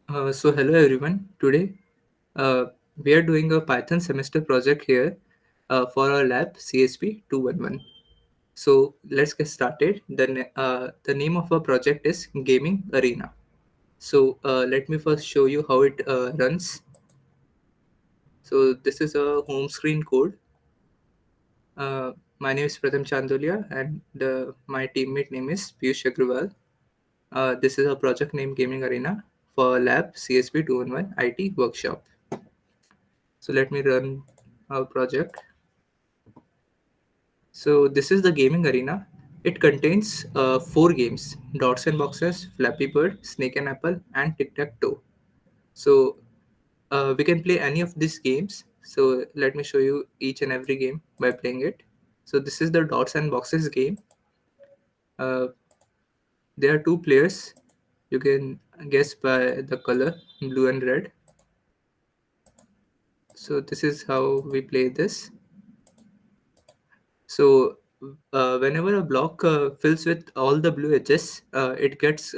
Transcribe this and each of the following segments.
Hello everyone. Today, uh, we are doing a Python semester project here for our lab CSP 211. So, let's get started. The name of our project is Gaming Arena. Let me first show you how it runs. So, this is a home screen code. My name is Pratham Chandolia, and my teammate name is Piyush Agrawal. This is a project named Gaming Arena for lab CSP 211 IT workshop. So let me run our project. So this is the gaming arena. It contains four games: Dots and Boxes, Flappy Bird, Snake and Apple, and Tic Tac Toe. So we can play any of these games. So let me show you each and every game by playing it. So this is the Dots and Boxes game. Uh, there are two players. You can guess by the color blue and red. So this is how we play this. So, whenever a block fills with all the blue edges, it gets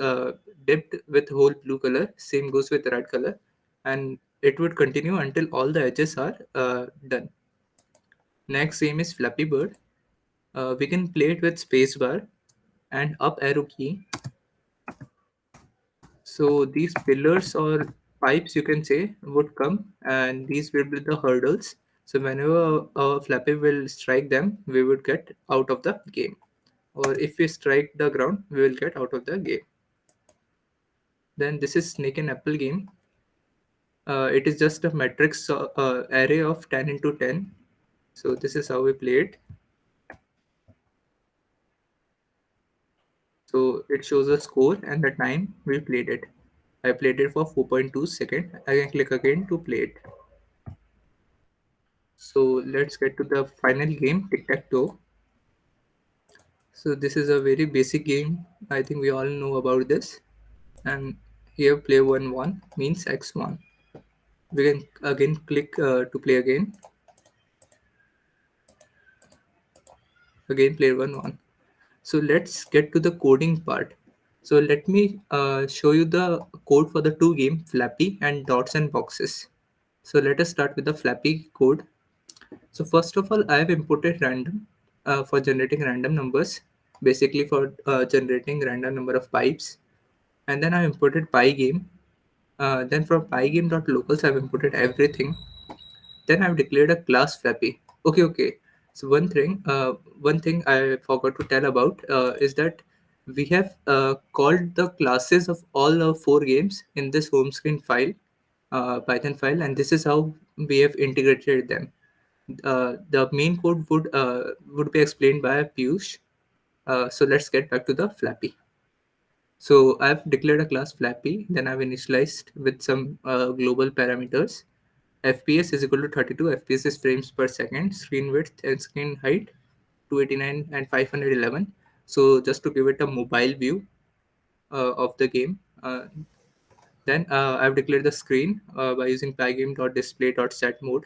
dipped with whole blue color. Same goes with red color, and it would continue until all the edges are done. Next game is Flappy Bird. We can play it with spacebar and up arrow key. So these pillars or pipes, you can say, would come, and these will be the hurdles. So whenever a Flappy will strike them, we would get out of the game. Or if we strike the ground, we will get out of the game. Then this is Snake and Apple game. It is just a matrix array of 10 into 10. So this is how we play it. So it shows a score and the time we played it. I played it for 4.2 seconds. I can click again to play it. So let's get to the final game, Tic Tac Toe. So this is a very basic game. I think we all know about this. And here play 1 1 means x1. We can again click to play again. Again play 1 1. So let's get to the coding part. So let me show you the code for the two game Flappy and Dots and Boxes. So let us start with the Flappy code. So first of all, I have imported random for generating random numbers, basically for generating random number of pipes. And then I imported Pygame. Then from pygame.locals, I've imported everything. Then I've declared a class Flappy. Okay. So one thing I forgot to tell about is that we have called the classes of all the four games in this home screen file, Python file, and this is how we have integrated them. The main code would be explained by Piyush. So let's get back to the Flappy. So I've declared a class Flappy, then I've initialized with some global parameters. FPS is equal to 32, FPS is frames per second, screen width and screen height 289 and 511. So just to give it a mobile view of the game. Then I've declared the screen by using pygame.display.set mode,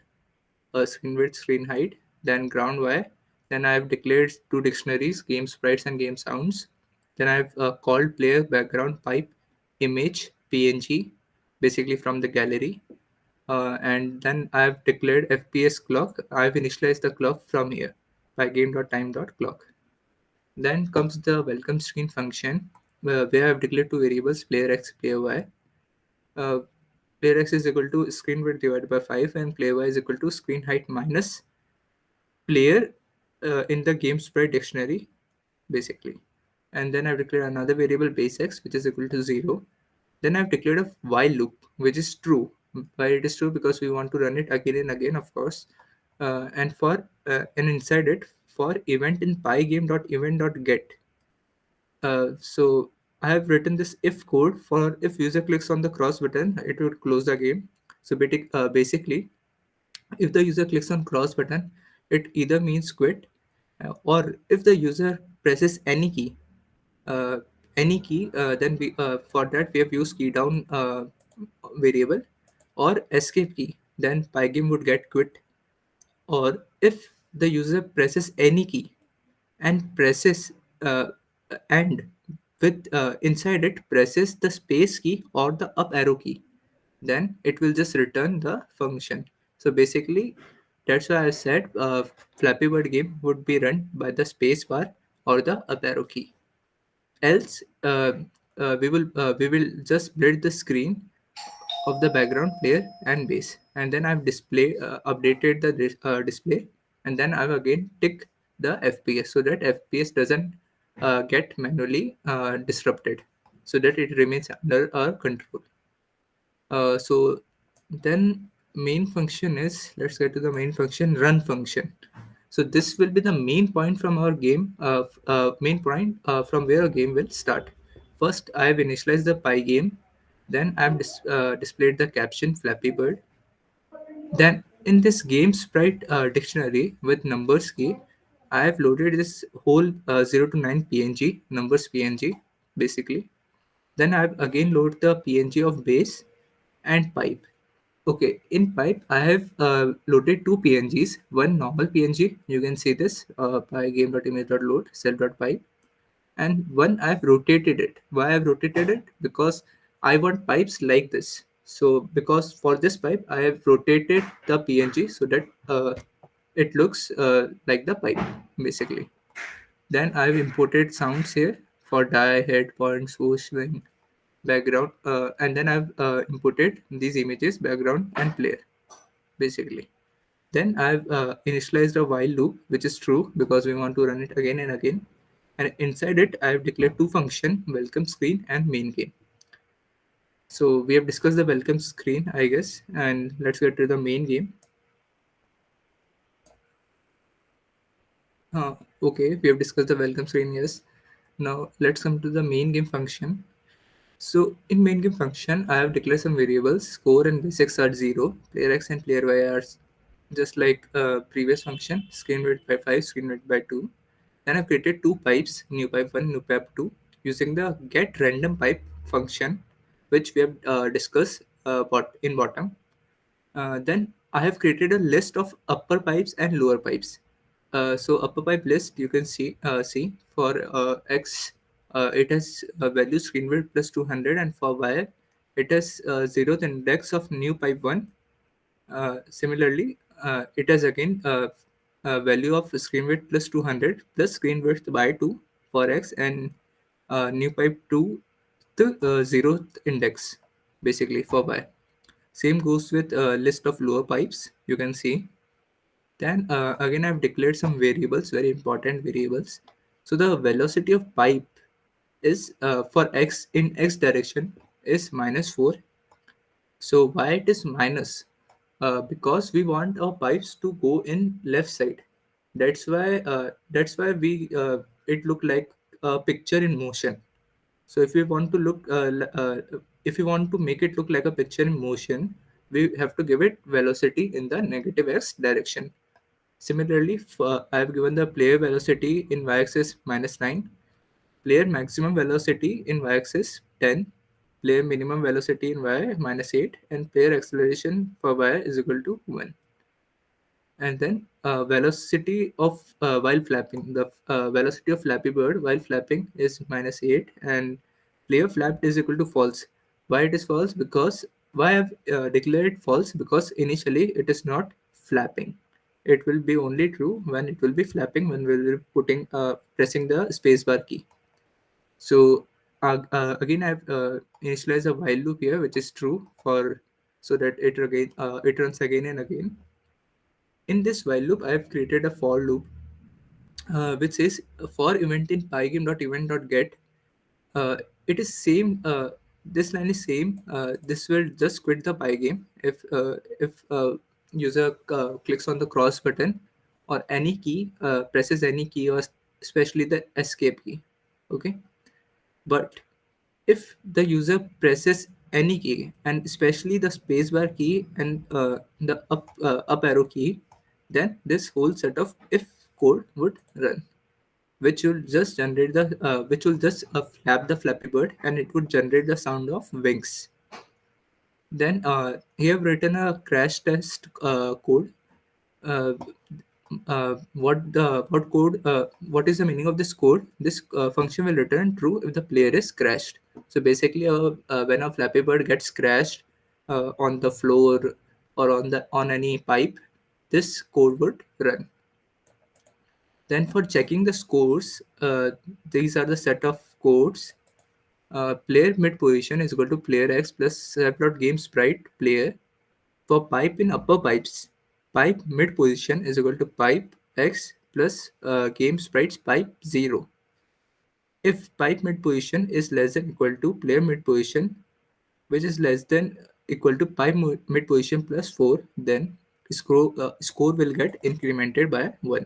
screen width, screen height, then ground wire. Then I've declared two dictionaries, game sprites and game sounds. Then I've called player background pipe image PNG, basically from the gallery. And then I've declared FPS clock. I've initialized the clock from here by game.time.clock. Then comes the welcome screen function, where I've declared two variables, player x, player y. Uh, Player x is equal to screen width divided by 5, and player y is equal to screen height minus player in the game sprite dictionary, basically. And then I've declared another variable base x, which is equal to 0. Then I've declared a while loop, which is true. Why it is true? Because we want to run it again and again, of course. And inside it, for event in pygame.event.get. So I have written this if code for if user clicks on the cross button, it would close the game. So basically, if the user clicks on cross button, it either means quit, or if the user presses uh, then we for that we have used key down variable or escape key. Then Pygame would get quit. Or if the user presses any key and presses and with inside it presses the space key or the up arrow key. then it will just return the function. So basically, that's why I said Flappy Bird game would be run by the space bar or the up arrow key. Else, we will just split the screen of the background player and base, and then I've updated the display, and then I've again tick the FPS so that FPS doesn't get manually disrupted, so that it remains under our control. So then main function is, let's get to the main function, run function. So this will be the main point from our game, main point from where a game will start. First, I've initialized the Pygame. Then I've displayed the caption Flappy Bird. Then in this game sprite dictionary with numbers key, I have loaded this whole 0 to 9 PNG, numbers PNG basically. Then I've again loaded the PNG of base and pipe. Okay, in pipe, I have loaded two PNGs. One normal PNG, you can see this by game.image.load self.pipe, and one I've rotated it. Why I've rotated it? Because I want pipes like this. So because for this pipe, I have rotated the PNG so that it looks like the pipe basically. Then I've imported sounds here for die, head, point, swoosh, swing, background, and then I've imported these images, background and player basically. Then I've initialized a while loop, which is true because we want to run it again and again. And inside it, I've declared two function, welcome screen and main game. So we have discussed the welcome screen, I guess, and let's get to the main game. Okay, we have discussed the welcome screen, yes. Now let's come to the main game function. So in main game function, I have declared some variables. Score and basics are 0. Player X and player Y are just like previous function. Screen width by 5, screen width by 2. Then I've created two pipes, new pipe 1, new pipe 2, using the get random pipe function, which we have discussed in bottom. Then I have created a list of upper pipes and lower pipes. So upper pipe list, you can see for X, it has a value screen width plus 200, and for Y it has zeroth index of new pipe 1. Similarly, it has again a value of screen width plus 200 plus screen width by 2 for X, and new pipe 2 the zeroth index basically for Y. Same goes with list of lower pipes, you can see. Then again, I've declared some variables, very important variables. So the velocity of pipe is for x in x direction is -4. So why it is minus? Because we want our pipes to go in left side. That's why we it look like a picture in motion. So if we want to make it look like a picture in motion, we have to give it velocity in the negative x direction. Similarly, I have given the player velocity in y-axis -9, player maximum velocity in y-axis 10, player minimum velocity in y -8, and player acceleration for y is equal to 1. And then velocity of while flapping, the velocity of Flappy Bird while flapping is -8, and player flapped is equal to false. Why it is false? Because why I have declared false? Because initially it is not flapping. It will be only true when it will be flapping, when we will be pressing the spacebar key. So again, I've initialized a while loop here, which is true for, so that it runs again and again. In this while loop, I have created a for loop, which says for event in pygame.event.get. Uh, it is same. This line is same. This will just quit the pygame if user clicks on the cross button or any key, presses any key, or especially the escape key. Okay, but if the user presses any key, and especially the spacebar key and the up arrow key, then this whole set of if code would run, which will just flap the Flappy Bird, and it would generate the sound of wings. Then here I've written a crash test code. uh, what is the meaning of this code? This function will return true if the player is crashed. So basically when a Flappy Bird gets crashed, on the floor or on any pipe, this code would run. Then for checking the scores, these are the set of codes. Player mid position is equal to player x plus game sprite player. For pipe in upper pipes, pipe mid position is equal to pipe x plus game sprites pipe 0. If pipe mid position is less than equal to player mid position, which is less than equal to pipe mid position plus 4, then score will get incremented by 1.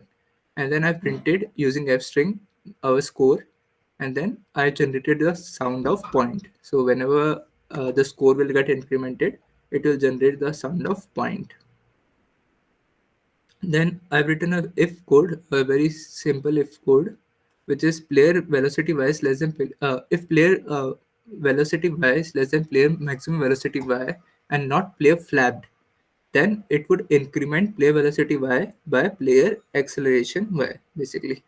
And then I printed using f string our score, and then I generated the sound of point. So whenever the score will get incremented, it will generate the sound of point. Then I've written a if code, a very simple if code, which is player velocity y is less than if player velocity y is less than player maximum velocity y and not player flapped, then it would increment player velocity y by player acceleration y basically.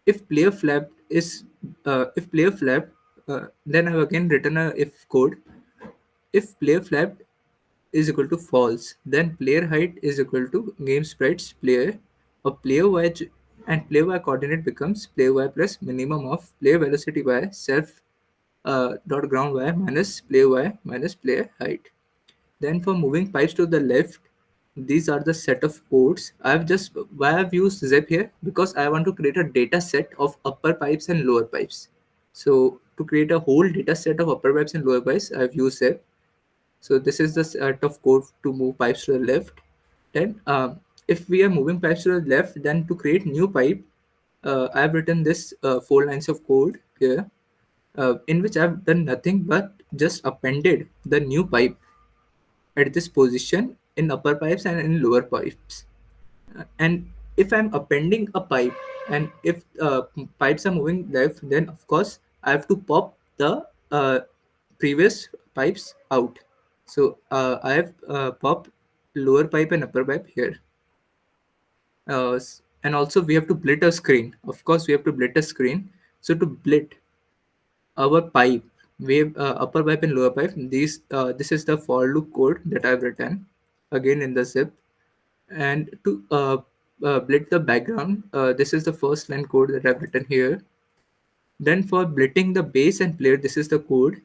If player flapped is if player flapped, then I've again written a if code. If player flapped is equal to false, then player height is equal to game sprites player or player y and player y coordinate becomes player y plus minimum of player velocity y self dot ground y minus player y minus player height. Then for moving pipes to the left, these are the set of codes. I've just why I've used zip here because I want to create a data set of upper pipes and lower pipes. So to create a whole data set of upper pipes and lower pipes, I've used zip. So this is the set of code to move pipes to the left. Then if we are moving pipes to the left, then to create new pipe, I've written this 4 lines of code here, in which I've done nothing but just appended the new pipe at this position in upper pipes and in lower pipes. And if I'm appending a pipe and if pipes are moving left, then of course I have to pop the previous pipes out. So I have popped lower pipe and upper pipe here. And also we have to blit a screen. Of course we have to blit a screen. So to blit our pipe, we have upper pipe and lower pipe. This is the for loop code that I've written again in the zip. And to blit the background, this is the first line code that I've written here. Then for blitting the base and player, this is the code.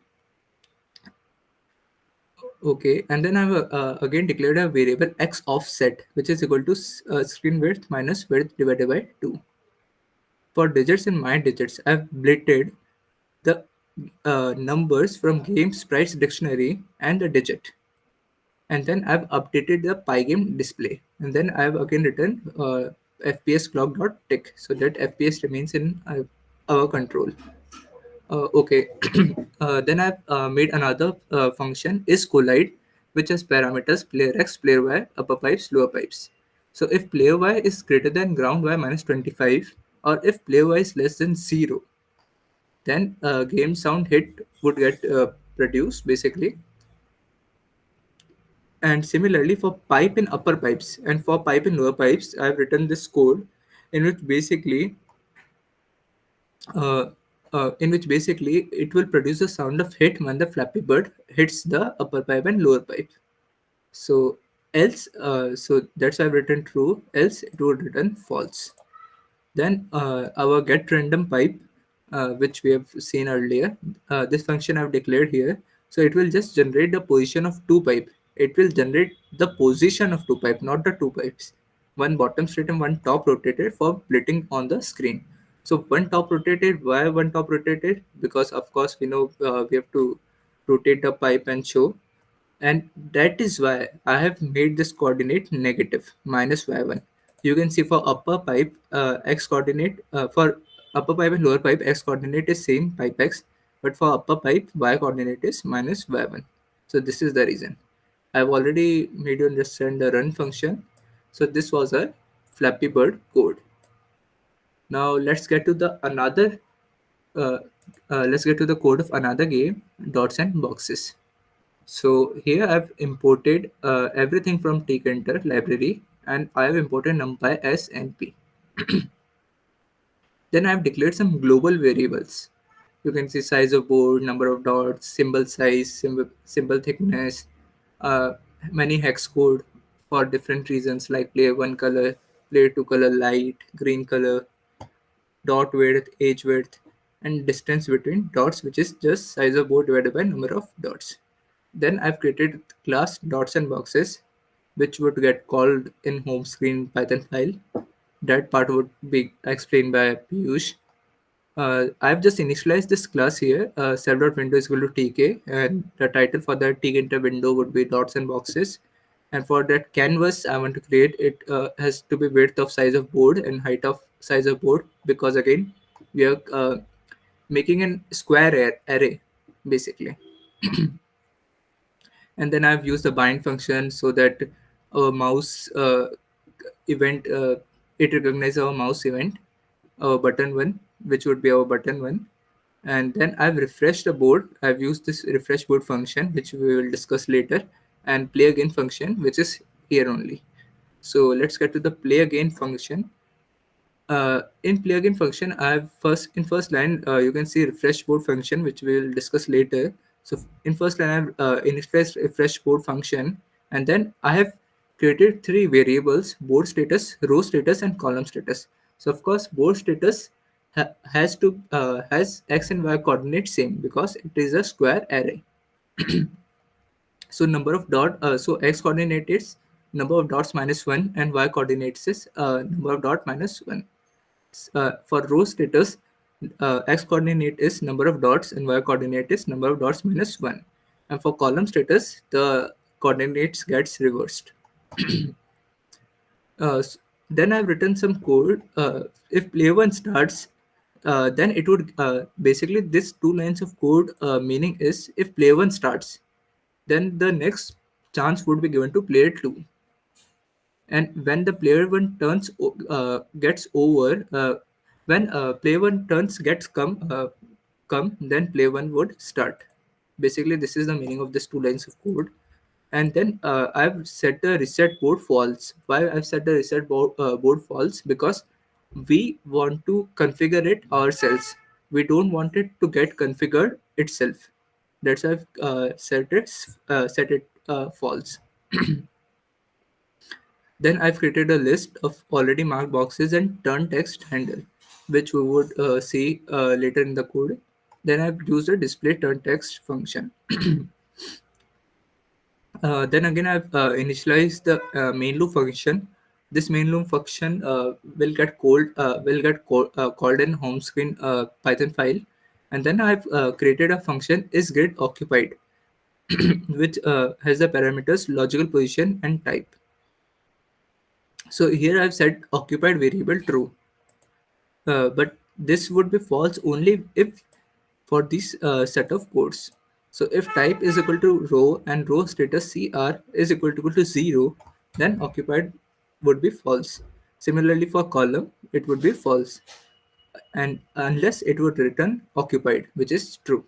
Okay, and then I've again declared a variable x offset, which is equal to screen width minus width divided by 2. For digits in my digits, I've blitted the numbers from game sprites dictionary and the digit. And then I've updated the pygame display. And then I've again written fps clock dot tick so that fps remains in our control. Okay, then I've made another function is collide, which has parameters player x, player y, upper pipes, lower pipes. So if player y is greater than ground y minus 25, or if player y is less than 0, then game sound hit would get produced basically. And similarly for pipe in upper pipes and for pipe in lower pipes, I've written this code in which basically uh, it will produce a sound of hit when the Flappy Bird hits the upper pipe and lower pipe. So else, so that's why I've written true. Else it would return false. Then our get random pipe, which we have seen earlier, this function I've declared here. So it will just generate the position of two pipe. It will generate the position of two pipe, not the two pipes. One bottom straight and one top rotated for splitting on the screen. So one top rotated. Why one top rotated? Because of course we know we have to rotate the pipe and show, and that is why I have made this coordinate negative minus y1. You can see for upper pipe x coordinate for upper pipe and lower pipe x coordinate is same pipe x, but for upper pipe y coordinate is minus y1. So this is the reason. I've already made you understand the run function. So this was a Flappy Bird code. Now uh, let's get to the code of another game, dots and boxes. So here I've imported everything from tkinter library, and I have imported numpy, s, and p. Then I've declared some global variables You can see size of board, number of dots, symbol size, symbol thickness, uh, many hex code for different reasons like player 1 color, player 2 color, light, green color, dot width, edge width, and distance between dots, which is just size of board divided by number of dots. Then I've created class dots and boxes, which would get called in home screen Python file. That part would be explained by Piyush. I've just initialized this class here. Self.window is equal to tk, and the title for the tkinter window would be dots and boxes. And for that canvas, I want to create it has to be width of size of board and height of size of board, because again we are making an square array basically. And then I've used the bind function so that our mouse event it recognizes our mouse event, our button one, which would be our button one. And then I've refreshed the board. I've used this refresh board function, which we will discuss later, and play again function, which is here only. So let's get to the play again function. In play again function, I have first line you can see refresh board function, which we will discuss later. So in first line, I have initialized refresh board function, and then I have created three variables: board status, row status, and column status. So of course, board status has x and y coordinates same because it is a square array. So number of so x coordinate is number of dots minus 1, and y coordinates is number of dot minus 1. For row status, x coordinate is number of dots and y coordinate is number of dots minus 1. And for column status, the coordinates gets reversed. Then I've written some code. If player 1 starts, then it would basically this two lines of code meaning is if player 1 starts, then the next chance would be given to player 2. And when the player one turns gets over, when player one turns gets come, then player one would start. Basically, this is the meaning of this two lines of code. And then I've set the reset board false. Why I've set the reset board false? Because we want to configure it ourselves. We don't want it to get configured itself. That's why I've set it false. Then I've created a list of already marked boxes and turn text handle, which we would see later in the code. Then I've used a display turn text function. Then again, I've initialized the main loop function. This main loop function called in home screen Python file, and then I've created a function is grid occupied, which has the parameters logical position and type. So here I've set occupied variable true, but this would be false only if for this set of codes. So if type is equal to row and row status cr is equal to 0, then occupied would be false. Similarly for column, it would be false, and unless it would return occupied, which is true.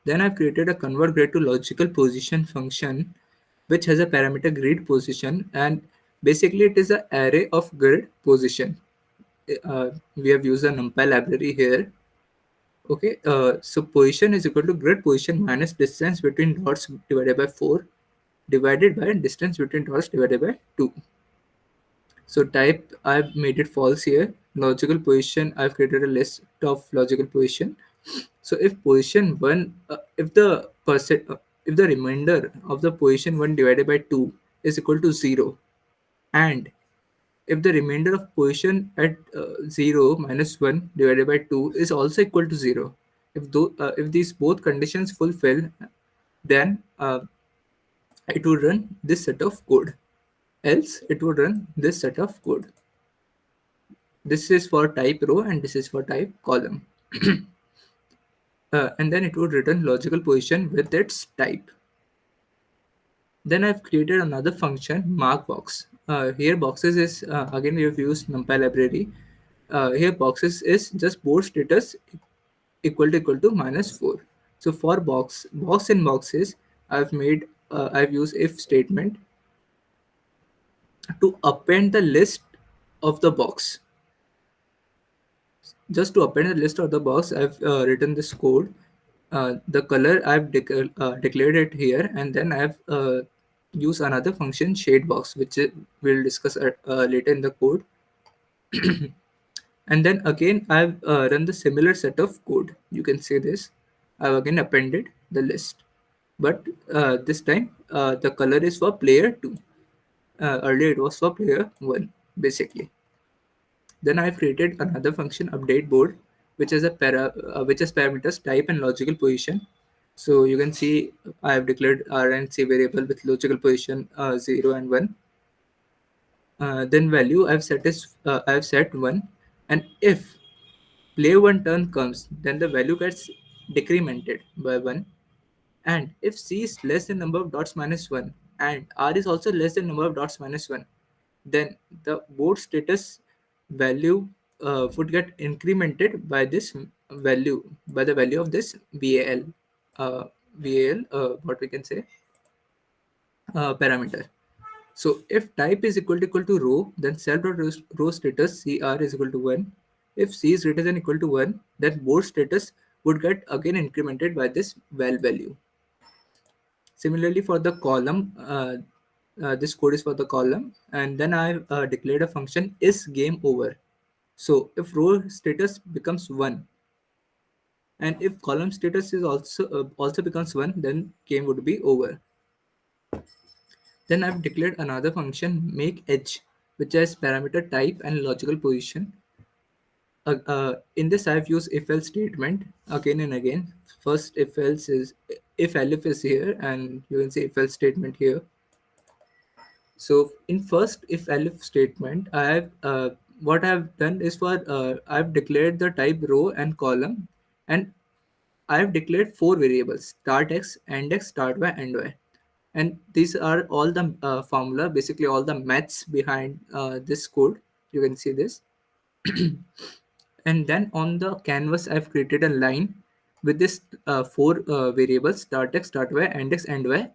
Then I've created a convert grid to logical position function, which has a parameter grid position, and basically it is an array of grid position. We have used a numpy library here. Okay, so position is equal to grid position minus distance between dots divided by 4 divided by distance between dots divided by 2. So type, I've made it false here. Logical position, I've created a list of logical position. So if position 1, if the remainder of the position 1 divided by 2 is equal to 0, and if the remainder of position at 0 minus 1 divided by 2 is also equal to 0, if these both conditions fulfill, then it would run this set of code. Else, it would run this set of code. This is for type row and this is for type column. And then it would return logical position with its type. Then I've created another function, mark box. Here boxes is again we have used NumPy library. Here boxes is just board status equal to -4. So for box in boxes, I've used if statement to append the list of the box. Just to append the list of the box, I've written this code. The color declared it here, and then I've used another function shade box, which we'll discuss later in the code. And then again, I've run the similar set of code. You can say this. I've again appended the list, but this time the color is for player 2. Earlier it was for player 1, basically. Then I've created another function update board, which is which has parameters type and logical position. So you can see I have declared RNC variable with logical position 0 and 1. Then value I've set 1, and if player 1 turn comes, then the value gets decremented by 1. And if c is less than number of dots minus 1 and r is also less than number of dots minus 1, then the board status value would get incremented by this value, by the value of this val, uh, what we can say, parameter. So if type is equal to row, then self.row status cr is equal to 1. If c is greater than equal to 1, then board status would get again incremented by this val value. Similarly, for the column, this code is for the column, and then I declared a function is game over. So if row status becomes 1, and if column status is also becomes 1, then game would be over. Then I've declared another function make edge, which has parameter type and logical position. In this, I've used if else statement again and again. First, if else is if elif is here, and you can see if else statement here. So in first if elif statement, I have what I've done is I've declared the type row and column, and I've declared four variables: start x, end x, start y, end y, and these are all the formula, basically all the maths behind this code. You can see this. And then on the canvas, I've created a line with this four variables: start x, start y, end x, end y,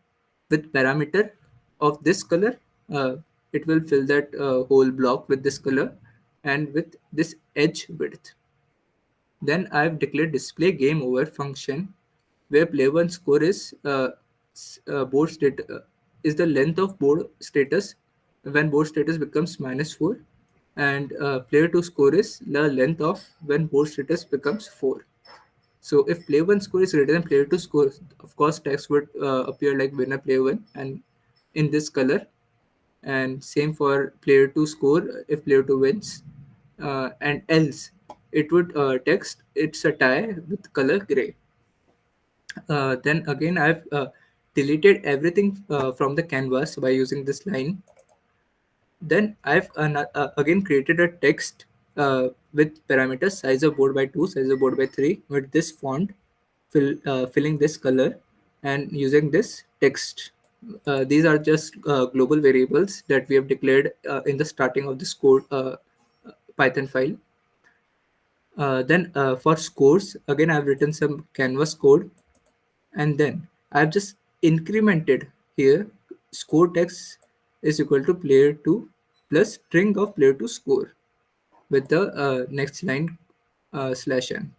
with parameter of this color. It will fill that whole block with this color and with this edge width. Then I've declared display game over function, where player one score is board state is the length of board status when board status becomes -4, and player two score is the length of when board status becomes 4. So if player one score is greater than player two score, of course text would appear like winner player one and in this color, and same for player 2 score if player 2 wins, and else it would text it's a tie with color gray. Then again I've deleted everything from the canvas by using this line. Then I've again created a text with parameters size of board by 2, size of board by 3, with this font filling this color and using this text. These are just global variables that we have declared in the starting of this code Python file. Then for scores, again I've written some canvas code, and then I've just incremented here score text is equal to player 2 plus string of player 2 score with the next line /n.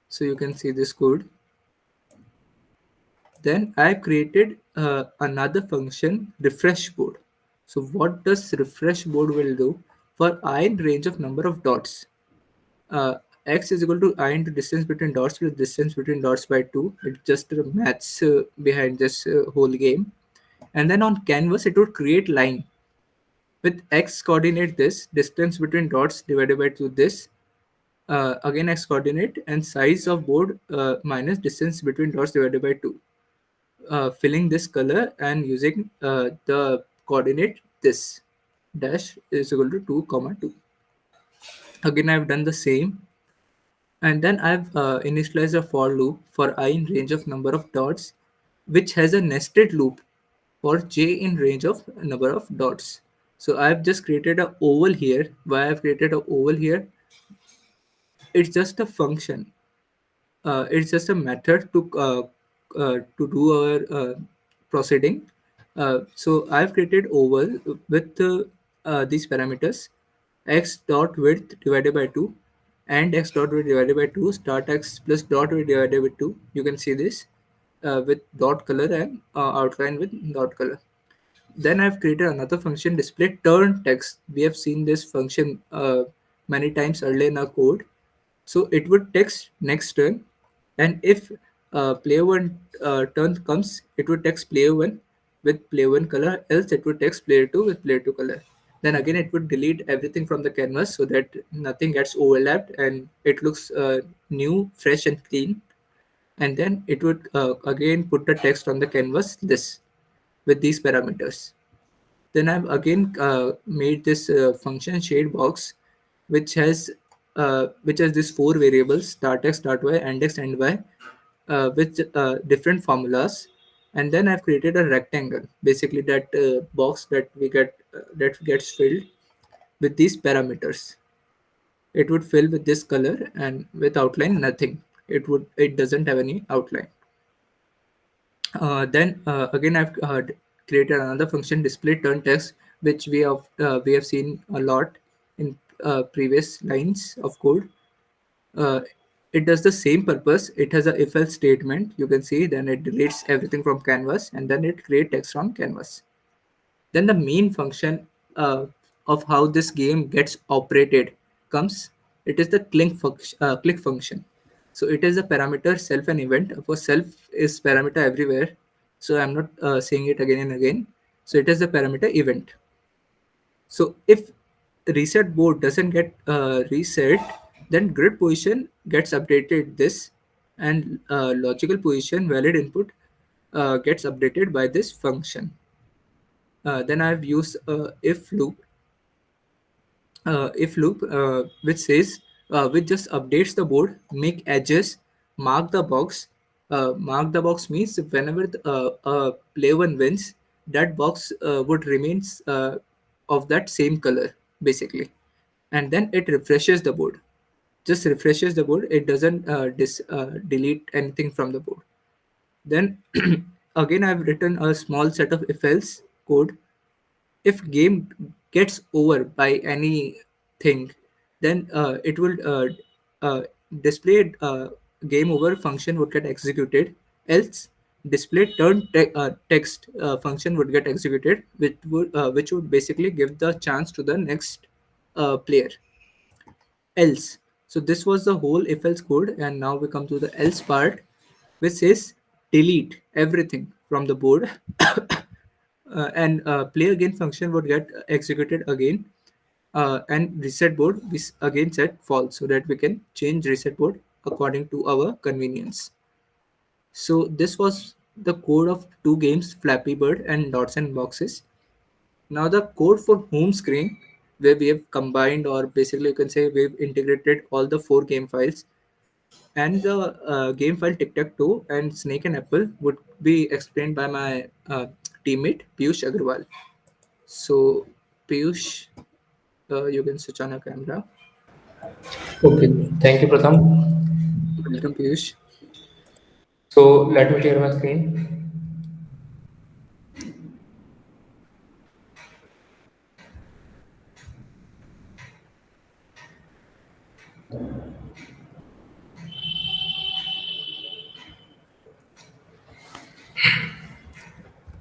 So you can see this code. Then I created another function refresh board. So what does refresh board will do? For I in range of number of dots, x is equal to I into distance between dots plus distance between dots by 2. It's just the maths behind this whole game. And then on canvas, it would create line with x coordinate this, distance between dots divided by 2 this, again x coordinate, and size of board minus distance between dots divided by 2. Filling this color and using the coordinate this dash is equal to 2 comma 2. Again I've done the same, and then I've initialized a for loop for I in range of number of dots, which has a nested loop for j in range of number of dots. So I've just created a oval here. Why I've created a oval here? It's just a function. It's just a method to do our proceeding. So I've created oval with these parameters. x dot width divided by 2 and x dot width divided by 2 start x plus dot width divided by 2. You can see this with dot color and outline with dot color. Then I've created another function display turn text. We have seen this function many times earlier in our code. So it would text next turn, and if player one turn comes, it would text player one with player one color. Else it would text player two with player two color. Then again it would delete everything from the canvas so that nothing gets overlapped and it looks new, fresh, and clean. And then it would again put the text on the canvas this with these parameters. Then I've again made this function shade box, which has these four variables: start x, start y, end x, end y, with different formulas. And then I've created a rectangle, basically that box that we get that gets filled with these parameters. It would fill with this color and with outline nothing. It doesn't have any outline. Then again, I've created another function display turn text, which we have seen a lot in previous lines of code. Uh, it does the same purpose. It has a if else statement. You can see then it deletes everything from canvas and then it creates text on canvas. Then the main function of how this game gets operated comes. It is the click function. So it is a parameter self and event. Of course, self is parameter everywhere. So I'm not saying it again and again. So it is the parameter event. So if reset board doesn't get reset, then grid position gets updated this, and logical position valid input gets updated by this function. Then I've used if loop which says which just updates the board, make edges, mark the box. Mark the box means whenever player one wins, that box would remain of that same color basically, and then it refreshes the board. Just refreshes the board. It doesn't delete anything from the board. Then again, I've written a small set of if else code. If game gets over by anything, then it will uh, display game over function would get executed. Else display text function would get executed, which would basically give the chance to the next player. Else, so this was the whole if else code, and now we come to the else part, which says delete everything from the board. And play again function would get executed again, and reset board we again set false so that we can change reset board according to our convenience. So this was the code of two games, Flappy Bird and Dots and Boxes. Now the code for home screen, where we have combined, or basically you can say we've integrated all the four game files, and the game file tic tac toe and snake and apple would be explained by my teammate Piyush Agarwal. So, Piyush, you can switch on your camera. Okay, thank you, Pratham. Welcome, Piyush. So let me share my screen.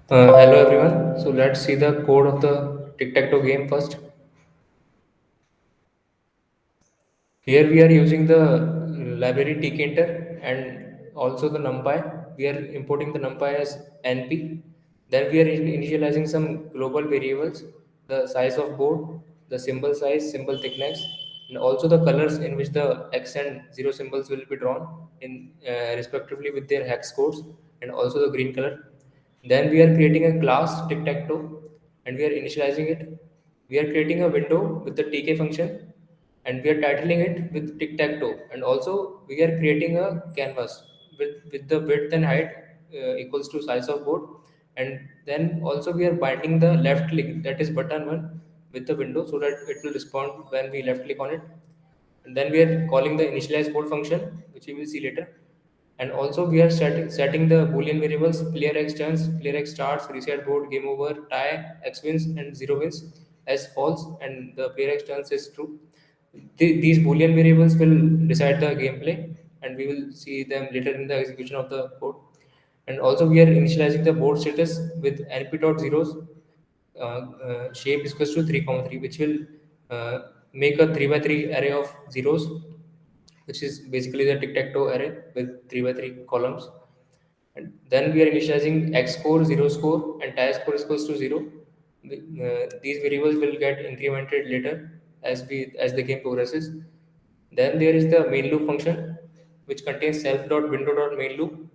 Hello everyone. So let's see the code of the tic-tac-toe game first. Here we are using the library tkinter and also the numpy. We are importing the numpy as np. Then we are initializing some global variables: the size of board, the symbol size, symbol thickness, and also the colors in which the x and 0 symbols will be drawn in respectively with their hex codes, and also the green color. Then we are creating a class tic-tac-toe and we are initializing it. We are creating a window with the tk function and we are titling it with tic-tac-toe. And also we are creating a canvas with the width and height equals to size of board. And then also we are binding the left click, that is button one, with the window so that it will respond when we left click on it. And then we are calling the initialize board function, which we will see later. And also we are setting the boolean variables: player x turns, player x starts, reset board, game over, tie, x wins, and 0 wins. as false and the player x turns as true. These boolean variables will decide the gameplay, and we will see them later in the execution of the code. And also, we are initializing the board status with np dot zeros shape is equals to 3 comma 3, which will uh, make a 3 by 3 array of zeros, which is basically the tic-tac-toe array with 3 by 3 columns. And then we are initializing x score, 0 score, and tie score is equals to 0. These variables will get incremented later as the game progresses. Then there is the main loop function, which contains self.window.main loop.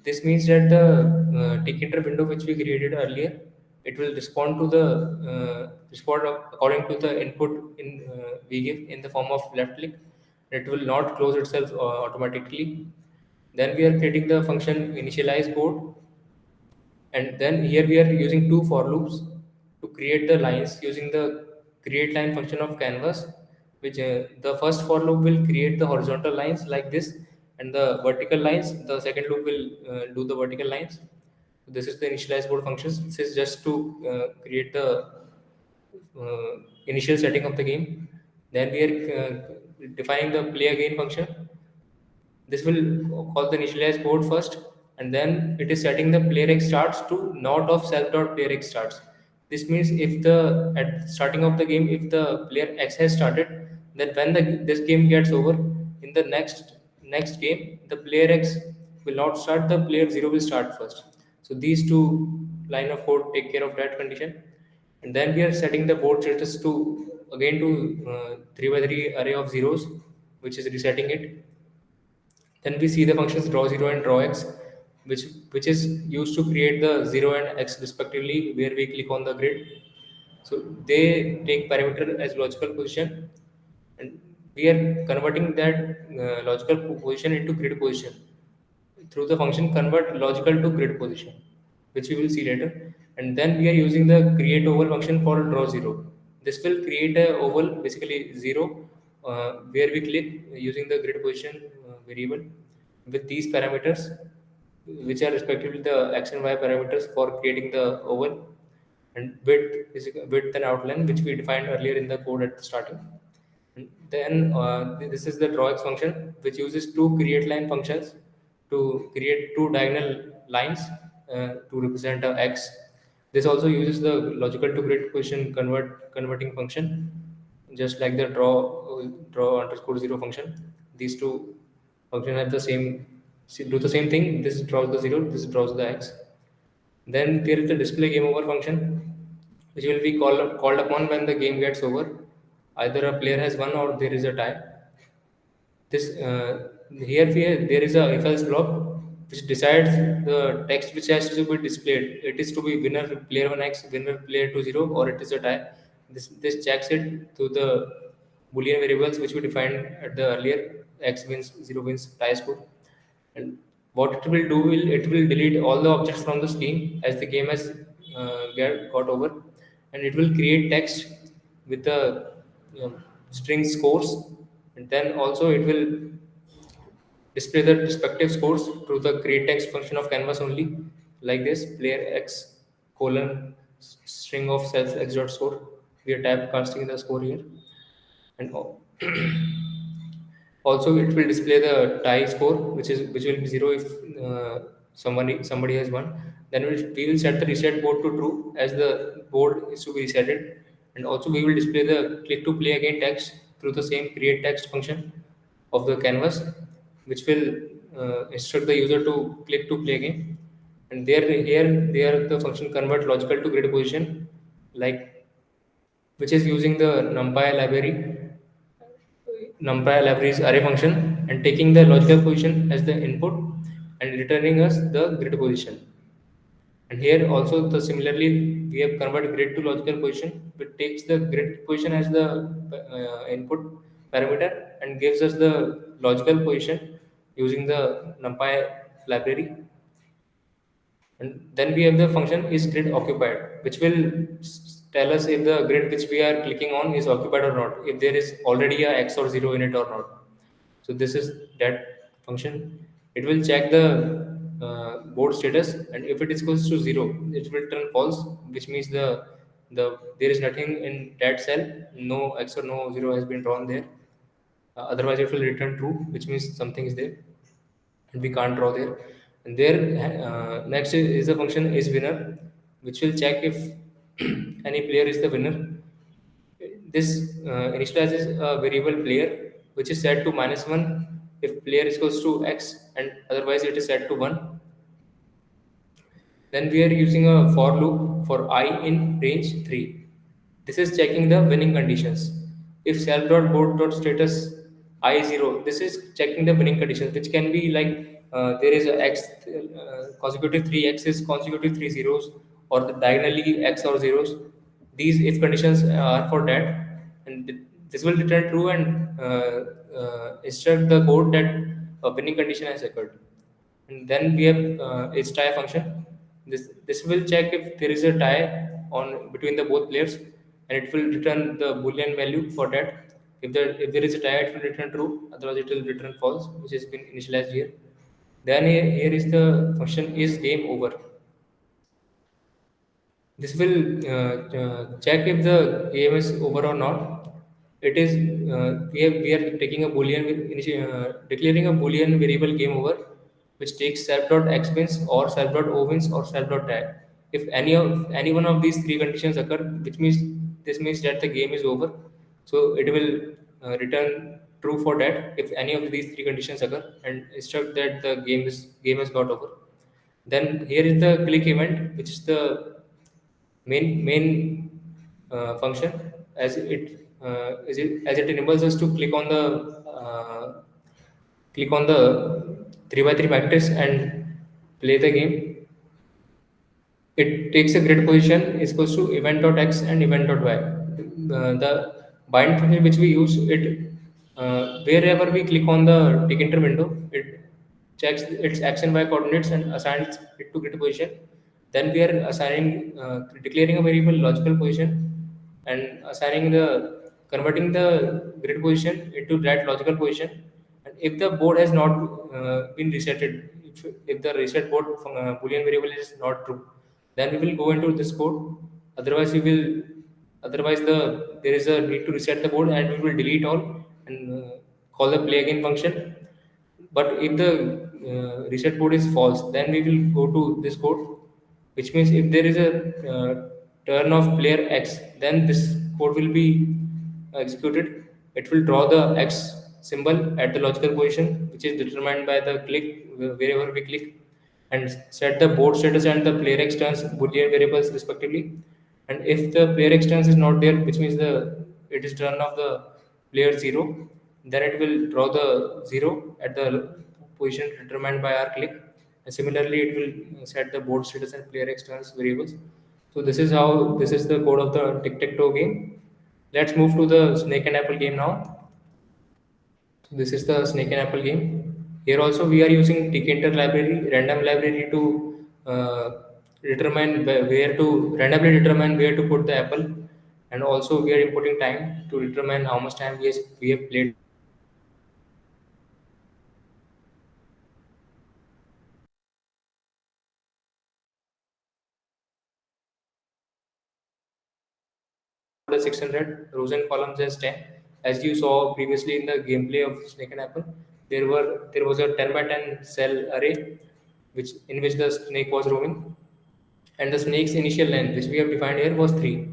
This means that the tkinter window which we created earlier, it will respond according to the input we give in the form of left click. It will not close itself automatically. Then we are creating the function initialize board, and then here we are using two for loops to create the lines using the create line function of canvas, which the first for loop will create the horizontal lines like this, and the vertical lines, the second loop will do the vertical lines. This is the initialize board functions. This is just to create the initial setting of the game. Then we are defining the play again function. This will call the initialize board first, and then it is setting the player x starts to not of self dot player x starts. This means if the at starting of the game, if the player x has started, then when this game gets over, in the next game, the player x will not start. The player zero will start first. So these two line of code take care of that condition. And then we are setting the board status to again to 3 by 3 array of zeros, which is resetting it. Then we see the functions draw 0 and draw x, which is used to create the 0 and x respectively, where we click on the grid. So they take parameter as logical position, and we are converting that logical position into grid position through the function convert logical to grid position, which we will see later. And then we are using the create oval function for draw 0. This will create a oval, basically 0, where we click using the grid position variable with these parameters, which are respectively the x and y parameters for creating the oval. And width and outline, which we defined earlier in the code at the starting. And then this is the drawx function, which uses two create line functions to create two diagonal lines to represent a x. This also uses the logical to grid position converting function, just like the draw underscore 0 function. These two functions have the same do the same thing. This draws the 0, this draws the x. Then there is the display game over function, which will be called upon when the game gets over. Either a player has won or there is a tie. This there is a if else block which decides the text which has to be displayed. It is to be winner player 1x, winner player 2 0, or it is a tie. This checks it to the boolean variables which we defined at the earlier. X wins, 0 wins, tie score. And what it will do will it will delete all the objects from the screen as the game has got over, and it will create text with the string scores. And then also it will display the respective scores through the create text function of canvas only, like this player x colon string of self x dot score. We are type casting the score here. And also it will display the tie score, which will be 0 if somebody has won. Then we will set the reset board to true as the board is to be resetted. And also we will display the click to play again text through the same create text function of the canvas, which will instruct the user to click to play again. And there the function convert logical to grid position, like, which is using the numpy library's array function and taking the logical position as the input and returning us the grid position. And here also the similarly we have converted grid to logical position, which takes the grid position as the input parameter and gives us the logical position using the numpy library. And then we have the function is grid occupied, which will tell us if the grid which we are clicking on is occupied or not, if there is already a x or 0 in it or not. So this is that function. It will check the board status, and if it is equals to 0, it will turn false, which means the there is nothing in that cell, no x or no 0 has been drawn there. Otherwise, it will return true, which means something is there, and we can't draw there. And there, next is the function is winner, which will check if any player is the winner. This initializes a variable player, which is set to -1 if player is equals to x, and otherwise it is set to 1. Then we are using a for loop for I in range 3. This is checking the winning conditions. If self.board.status I0, this is checking the winning conditions, which can be like there is a x consecutive 3 x's, consecutive 3 zeros, or the diagonally x or zeros. These if conditions are for that, and this will return true and instruct the code that a winning condition has occurred. And then we have its tie function. This will check if there is a tie on between the both players, and it will return the boolean value for that. If there is a tie, it will return true, otherwise it will return false, which has been initialized here. Then here is the function is game over. This will check if the game is over or not. It is we are taking a boolean declaring a boolean variable game over, which takes self.x wins or self.o wins or self.tie. If any one of these three conditions occur, which means this means that the game is over. So it will return true for that if any of these three conditions occur, and instruct that the game has got over. Then here is the click event, which is the main function, as it enables us to click on the 3 by 3 matrix and play the game. It takes a grid position is equals to event.x and event.y. The bind function which we use, it wherever we click on the decanter window, it checks its x and y coordinates and assigns it to grid position. Then we are assigning declaring a variable logical position and assigning the converting the grid position into that logical position. And if the board has not been resetted, if the reset board boolean variable is not true, then we will go into this code. Otherwise we will otherwise there is a need to reset the board, and we will delete all and call the play again function. But if the reset code is false, then we will go to this code, which means if there is a turn of player x, then this code will be executed. It will draw the x symbol at the logical position, which is determined by the click wherever we click, and set the board status and the player x turns boolean variables respectively. And if the player x turns is not there, which means it is turn of the player 0, then it will draw the 0 at the position determined by our click. And similarly, it will set the board status and player x turns variables. So this is the code of the tic-tac-toe game. Let's move to the snake and apple game now. So this is the snake and apple game. Here also we are using decanter library, random library to randomly determine where to put the apple, and also we are inputting time to determine how much time we have played the game. The 600 rows and columns as 10. As you saw previously in the gameplay of snake and apple, there was a 10 by 10 cell array in which the snake was roaming, and the snake's initial length, which we have defined here, was 3.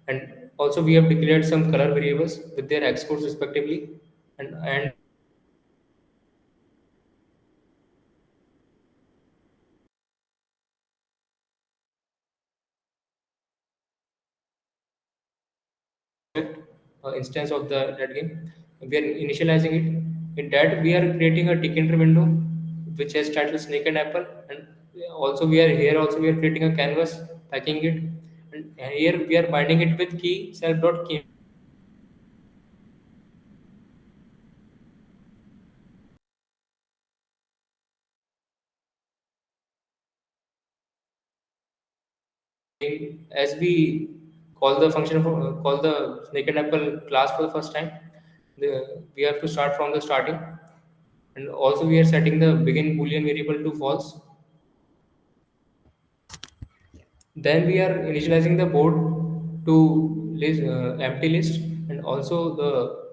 And also we have declared some color variables with their x codes respectively, and instance of the that game. We are initializing it. In that, we are creating a decanter window which has title snake and apple, and also we are creating a canvas, packing it, and here we are binding it with key self dot key. As we call the snake and apple class for the first time, we have to start from the starting, and also we are setting the begin boolean variable to false. Then we are initializing the board to empty list, and also the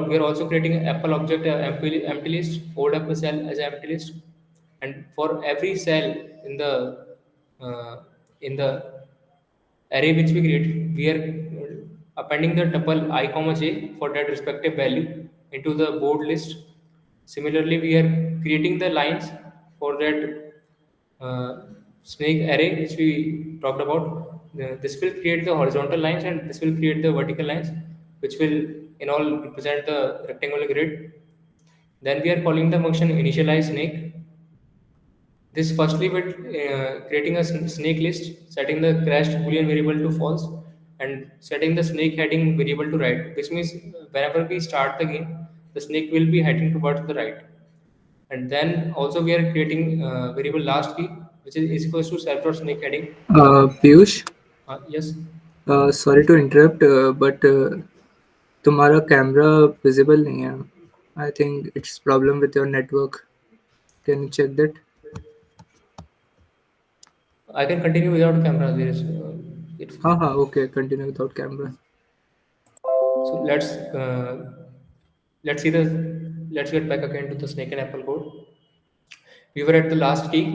we are also creating an Apple object empty list, old Apple cell as empty list, and for every cell in the uh, array which we create, we are appending the tuple I comma j for that respective value into the board list. Similarly, we are creating the lines for that uh, snake array which we talked about. This will create the horizontal lines and this will create the vertical lines, which will in all represent the rectangular grid. Then we are calling the function initialize snake. This firstly with creating a snake list, setting the crashed boolean variable to false, and setting the snake heading variable to right, which means whenever we start the game, the snake will be heading towards the right. And then also we are creating variable last key, which is equals to self dot snake heading. Piyush, Yes, sorry to interrupt, but तुम्हारा camera visible नहीं है. I think it's problem with your network. Can you check that? I can continue without camera. There is it. हाँ हाँ, okay, continue without camera. So let's see the let's get back again to the snake and apple code. We were at the last key.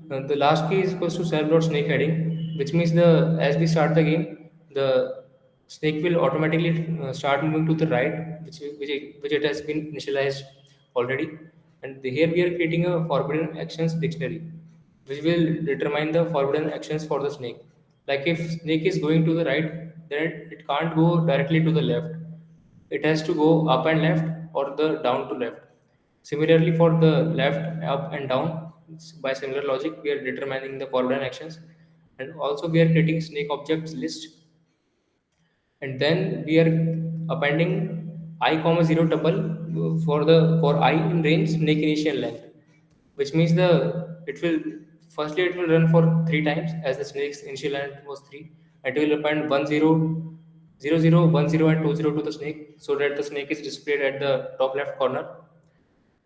The last key is equals to self dot snake heading, which means the as we start the game, the snake will automatically start moving to the right, which it has been initialized already. And here we are creating a forbidden actions dictionary, which will determine the forbidden actions for the snake. Like if snake is going to the right, then it can't go directly to the left. It has to go up and left or the down to left. Similarly, for the left, up, and down, by similar logic, we are determining the forbidden actions, and also we are creating snake objects list, and then we are appending I comma zero tuple for I in range snake initial length, which means the it will firstly it will run for 3 times as the snake's initial length was 3. It will append 1 0 0 0 1 0 and 2 0 to the snake so that the snake is displayed at the top left corner.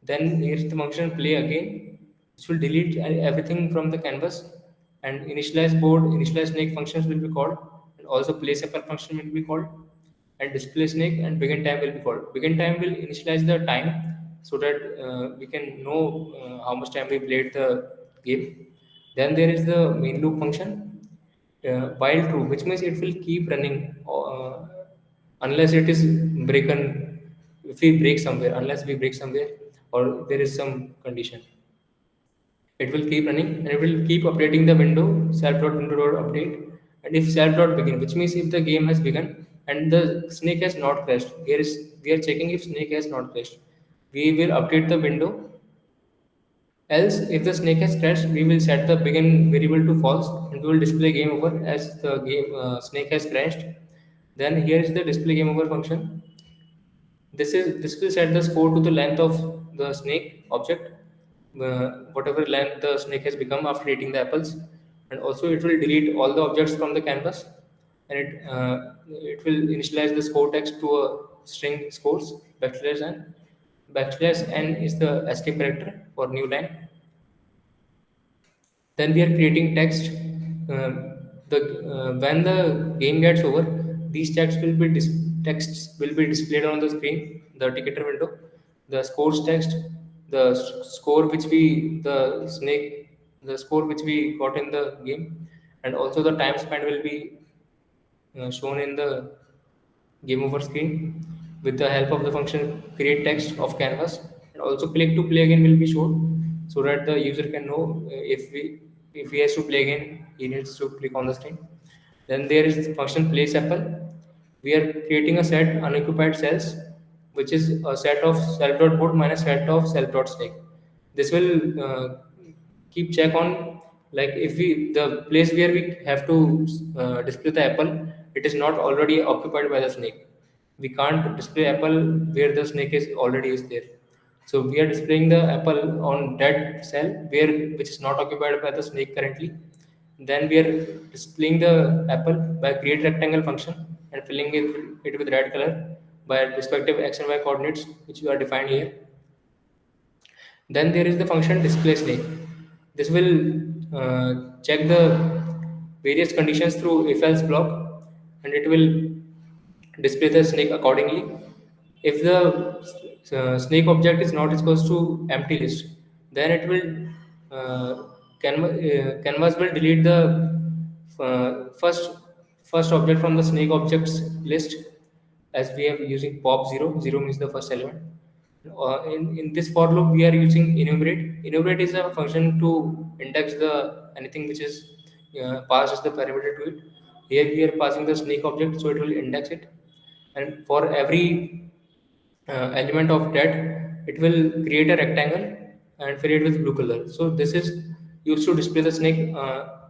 Then here's the function play again, which will delete everything from the canvas, and initialize board, initialize snake functions will be called, and also play separ function will be called, and display snake and begin time will be called. Begin time will initialize the time so that we can know how much time we played the game. Then there is the main loop function, while true, which means it will keep running unless it is broken. If we break somewhere, unless we break somewhere or there is some condition, it will keep running and it will keep updating the window self.window.update. And if self.begin, which means if the game has begun and the snake has not crashed, here is we are checking if snake has not crashed, we will update the window. Else, if the snake has crashed, we will set the begin variable to false and we will display game over as the game snake has crashed. Then here is the display game over function. This will set the score to the length of the snake object, whatever length the snake has become after eating the apples, and also it will delete all the objects from the canvas, and it will initialize the score text to a string scores backslash n. Backslash n is the escape character for new line. Then we are creating text. The When the game gets over, these texts will be displayed on the screen, the indicator window. The scores text, the score which we the snake, the score which we got in the game, and also the time spent will be shown in the game over screen with the help of the function create text of canvas, and also click to play again will be shown so that the user can know if he has to play again, he needs to click on the screen. Then there is the function place apple. We are creating a set unoccupied cells, which is a set of self.board minus set of self.snake. This will keep check on, like if we the place where we have to display the apple, it is not already occupied by the snake. We can't display apple where the snake is already is there. So we are displaying the apple on that cell where which is not occupied by the snake currently. Then we are displaying the apple by create rectangle function and filling it with red color by respective x and y coordinates which we are defined here. Then there is the function display snake. This will check the various conditions through if else block, and it will display the snake accordingly. If the snake object is not equals to empty list, then it will canvas will delete the first object from the snake objects list, as we are using pop 0. 0 means the first element. In this for loop, we are using enumerate. Enumerate is a function to index the anything which is passed as the parameter to it. Here we are passing the snake object, so it will index it. And for every element of that, it will create a rectangle and fill it with blue color. So this is used to display the snake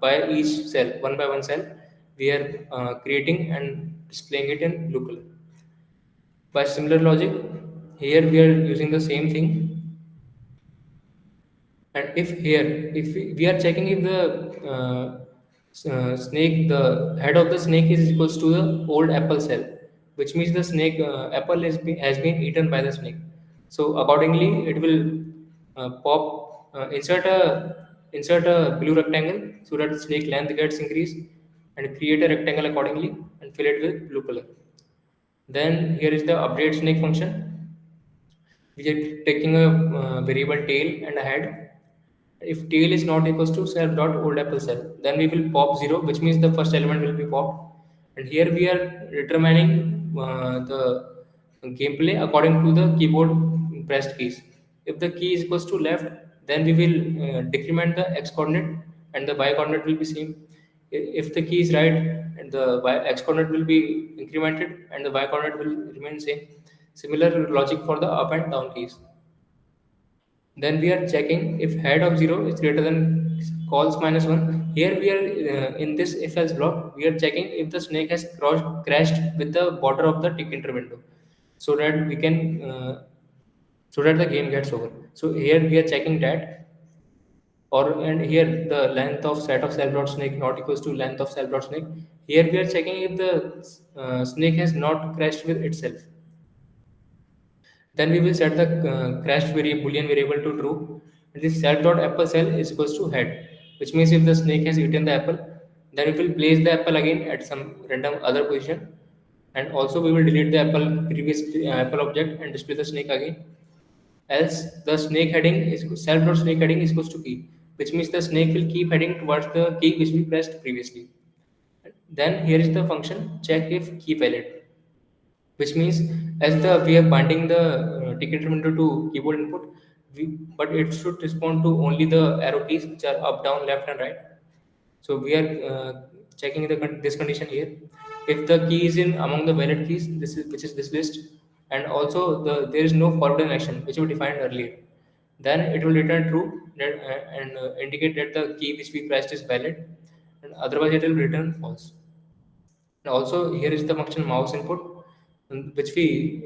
by each cell, one by one cell. We are creating and displaying it in blue color. By similar logic, here we are using the same thing. And if here, if we are checking if the snake, the head of the snake is equals to the old apple cell, which means the snake apple has been eaten by the snake. So accordingly, it will insert a blue rectangle so that the snake length gets increased, and create a rectangle accordingly and fill it with blue color. Then here is the update snake function. We are taking a variable tail and a head. If tail is not equals to self dot old apple cell, then we will pop 0, which means the first element will be popped. And here we are determining the gameplay according to the keyboard pressed keys. If the key is equals to left, then we will decrement the x coordinate and the y coordinate will be same. If the key is right, and the x coordinate will be incremented and the y coordinate will remain same. Similar logic for the up and down keys. Then we are checking if head of 0 is greater than calls minus 1. Here we are in this if else block, we are checking if the snake has crashed with the border of the tick enter window, so that we can so that the game gets over. So here we are checking that, or and here the length of set of self dot snake not equals to length of self dot snake. Here we are checking if the snake has not crashed with itself. Then we will set the crashed variable boolean variable to true. And this self dot apple cell is equals to head, which means if the snake has eaten the apple, then we will place the apple again at some random other position, and also we will delete the previous apple object and display the snake again. Else the snake heading is self dot snake heading is equals to key, which means the snake will keep heading towards the key which we pressed previously. Then here is the function check if key valid, which means as the we are binding the ticket window to keyboard input, but it should respond to only the arrow keys which are up, down, left, and right. So we are checking this condition here. If the key is in among the valid keys, which is this list, and also there is no forward action which we defined earlier, then it will return true and indicate that the key which we pressed is valid, and otherwise it will return false. And also here is the function mouse input, which we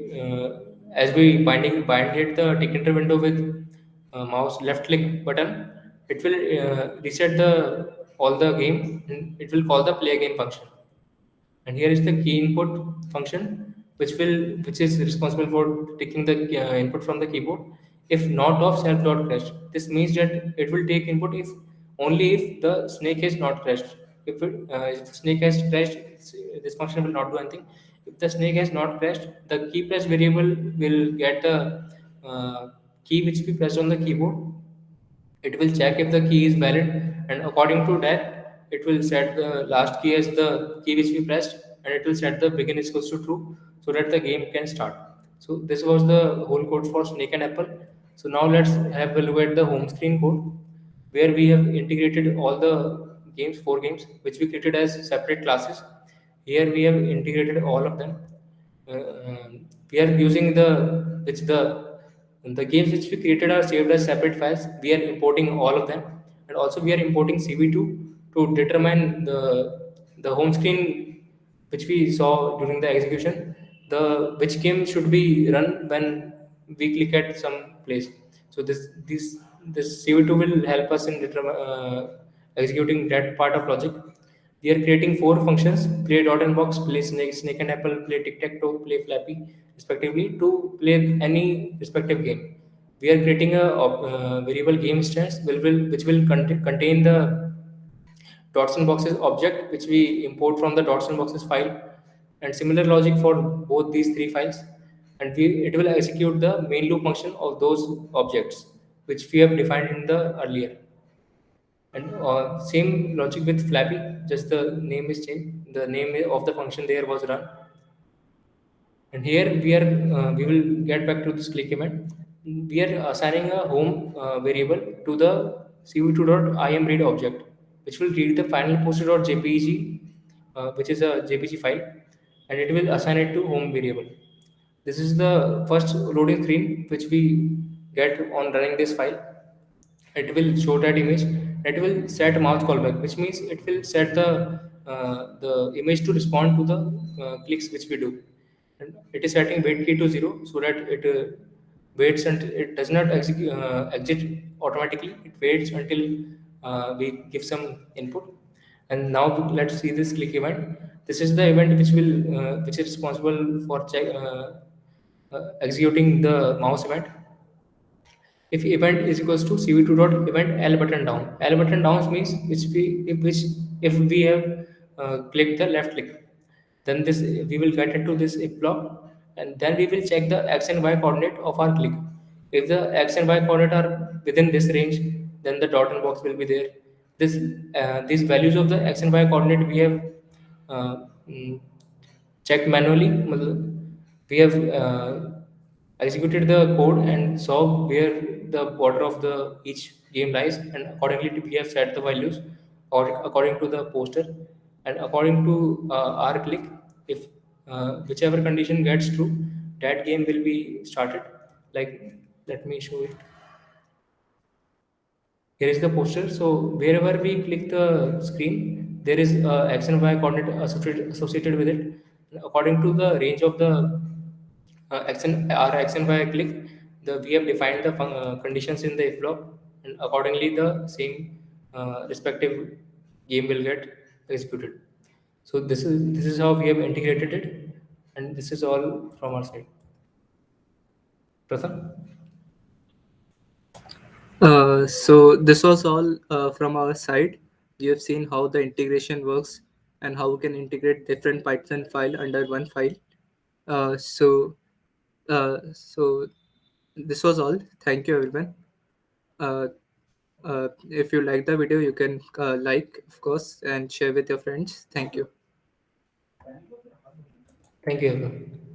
as we bind the tick window with mouse left click button, it will reset the all the game and it will call the play again function. And here is the key input function, which is responsible for taking the input from the keyboard. If not of self dot crashed, this means that it will take input if only if the snake is not crashed. If the snake has crashed, this function will not do anything. If the snake has not crashed, the key press variable will get the key which we pressed on the keyboard. It will check if the key is valid, and according to that it will set the last key as the key which we pressed, and it will set the begin is equals to true so that the game can start. So this was the whole code for snake and apple. So now let's have a look at the home screen code, where we have integrated all the four games which we created as separate classes. Here we have integrated all of them. We are using the games which we created are saved as separate files. We are importing all of them, and also we are importing CV2 to determine the home screen which we saw during the execution. The which game should be run when we click at some place. So this CV2 will help us in executing that part of logic. We are creating four functions: play dot and box, play snake and apple, play tic tac toe, play flappy, respectively, to play any respective game. We are creating a variable game instance which will contain the dots and boxes object, which we import from the dots and boxes file, and similar logic for both these three files. And it will execute the main loop function of those objects, which we have defined in the earlier. And same logic with Flappy, just the name is changed. The name of the function there was run. And here we will get back to this click event. We are assigning a home variable to the cv2.imread object, which will read the final poster.jpg, which is a JPG file, and it will assign it to home variable. This is the first loading screen which we get on running this file. It will show that image. It will set mouse callback, which means it will set the image to respond to the clicks which we do. And it is setting wait key to 0 so that it waits until it does not exit automatically. It waits until we give some input. And now let's see this click event. This is the event which is responsible for executing the mouse event. If event is equals to cv2 dot event l button down. L button down means which if we have clicked the left click, then this we will get into this if block, and then we will check the x and y coordinate of our click. If the x and y coordinate are within this range, then the dot and box will be there. These values of the x and y coordinate we have uh, mm, checked manually. We have executed the code and saw where the border of the each game lies, and accordingly we have set the values or according to the poster, and according to our click. If whichever condition gets true, that game will be started. Like, let me show it. Here is the poster. So wherever we click the screen, there is x and y coordinate associated with it. According to the range of the x and y click, we have defined the conditions in the if block, and accordingly the same respective game will get executed. So this is how we have integrated it, and this is all from our side. Pratham? So this was all from our side. You have seen how the integration works and how we can integrate different Python file under one file. So this was all. Thank you, everyone. Uh, if you like the video, you can like, of course, and share with your friends. Thank you. Thank you, everyone.